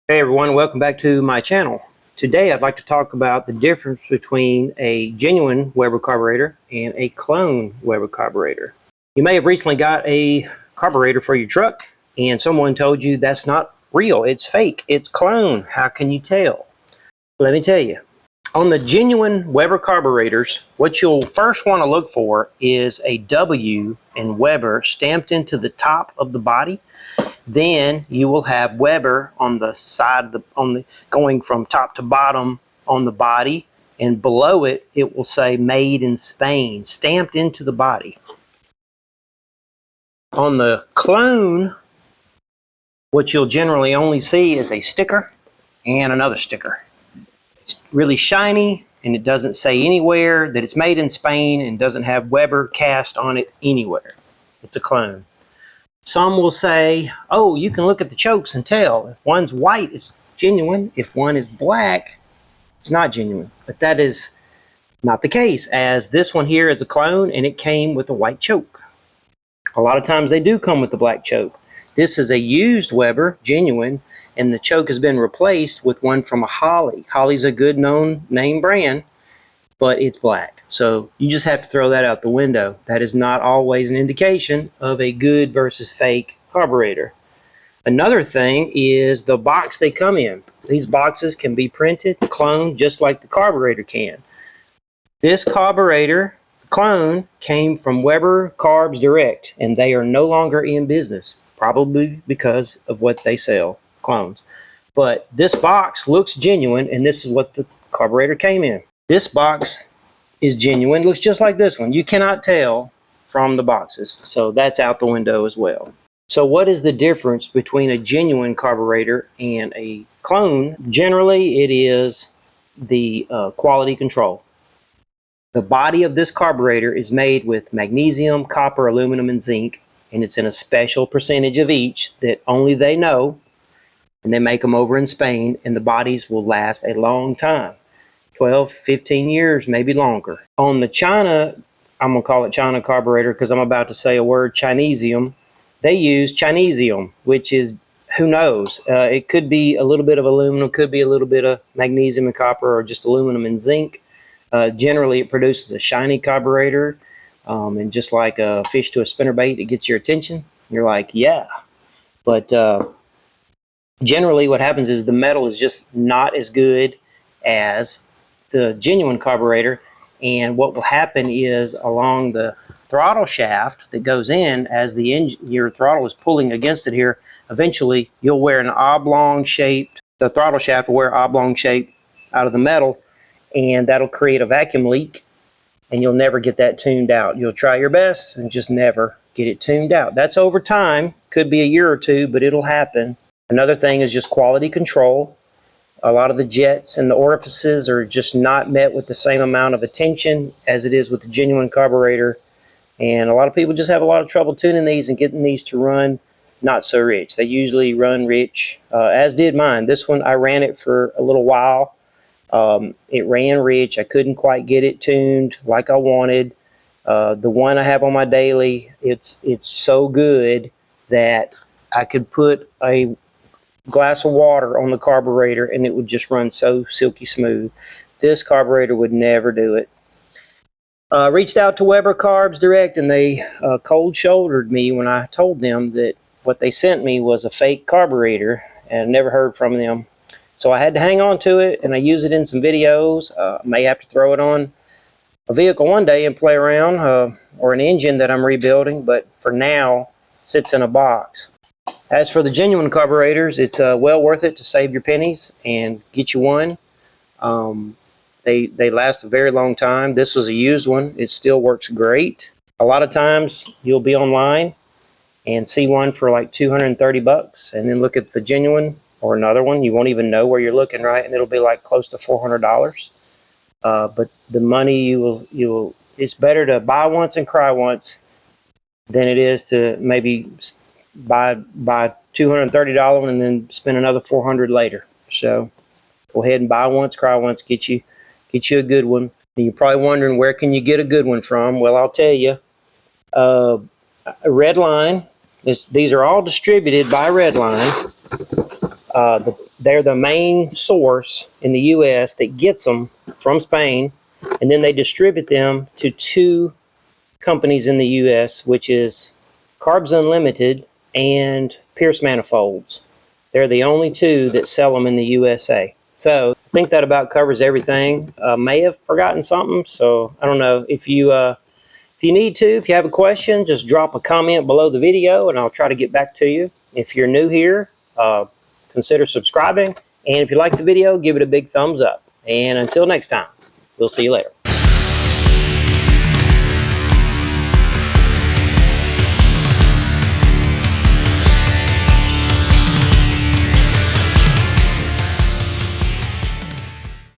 Hey everyone, welcome back to my channel. Today I'd like to talk about the difference between a genuine Weber carburetor and a clone Weber carburetor. You may have recently got a carburetor for your truck and someone told you that's not real, it's fake, it's clone. How can you tell? Let me tell you. On the genuine Weber carburetors, what you'll first want to look for is a W and Weber stamped into the top of the body. Then you will have Weber on the side of going from top to bottom on the body, and below it it will say made in Spain, stamped into the body. On the clone, what you'll generally only see is a sticker and another sticker. It's really shiny and it doesn't say anywhere that it's made in Spain and doesn't have Weber cast on it anywhere. It's a clone. Some will say, oh, you can look at the chokes and tell. If one's white, it's genuine. If one is black, it's not genuine. But that is not the case, as this one here is a clone and it came with a white choke. A lot of times they do come with the black choke. This is a used Weber, genuine, and the choke has been replaced with one from a Holley. Holley's a good known name brand, but it's black. So you just have to throw that out the window. That is not always an indication of a good versus fake carburetor. Another thing is the box they come in. These boxes can be printed, cloned, just like the carburetor can. This carburetor clone came from Weber Carbs Direct, and they are no longer in business, probably because of what they sell, clones. But this box looks genuine, and this is what the carburetor came in. This box is genuine, looks just like this one. You cannot tell from the boxes, so that's out the window as well. So what is the difference between a genuine carburetor and a clone? Generally, it is the quality control. The body of this carburetor is made with magnesium, copper, aluminum, and zinc, and it's in a special percentage of each that only they know, and they make them over in Spain, and the bodies will last a long time. 12, 15 years, maybe longer. On the China, I'm going to call it China carburetor because I'm about to say a word, Chinesium. They use Chinesium, which is, who knows? It could be a little bit of aluminum, could be a little bit of magnesium and copper, or just aluminum and zinc. Generally, it produces a shiny carburetor, and just like a fish to a spinnerbait, it gets your attention. You're like, yeah. But generally, what happens is the metal is just not as good as the genuine carburetor, and what will happen is along the throttle shaft that goes in, as your throttle is pulling against it here, eventually you'll wear an oblong shaped, the throttle shaft will wear oblong shape out of the metal, and that'll create a vacuum leak, and you'll never get that tuned out. You'll try your best and just never get it tuned out. That's over time, could be a year or two, but it'll happen. Another thing is just quality control. A lot of the jets and the orifices are just not met with the same amount of attention as it is with the genuine carburetor. And a lot of people just have a lot of trouble tuning these and getting these to run not so rich. They usually run rich, as did mine. This one, I ran it for a little while. It ran rich. I couldn't quite get it tuned like I wanted. The one I have on my daily, it's so good that I could put a glass of water on the carburetor and it would just run so silky smooth. This carburetor would never do it. Reached out to Weber Carbs Direct, and they cold shouldered me when I told them that what they sent me was a fake carburetor, and never heard from them. So I had to hang on to it, and I use it in some videos. May have to throw it on a vehicle one day and play around, or an engine that I'm rebuilding, but for now sits in a box. As for the genuine carburetors, it's well worth it to save your pennies and get you one. They last a very long time. This was a used one. It still works great. A lot of times you'll be online and see one for like 230 bucks, and then look at the genuine or another one. You won't even know where you're looking, right? And it'll be like close to $400. But the money it's better to buy once and cry once than it is to maybe buy $230 and then spend another $400 later. So go ahead and buy once, cry once, get you a good one. And you're probably wondering, where can you get a good one from? Well, I'll tell you. Redline. These are all distributed by Redline. they're the main source in the U.S. that gets them from Spain, and then they distribute them to two companies in the U.S., which is Carbs Unlimited and Peirce Manifolds. They're the only two that sell them in the USA. So I think that about covers everything. May have forgotten something, so I don't know. If you need to, if you have a question, just drop a comment below the video and I'll try to get back to you. If you're new here, consider subscribing. And if you like the video, give it a big thumbs up. And until next time, we'll see you later.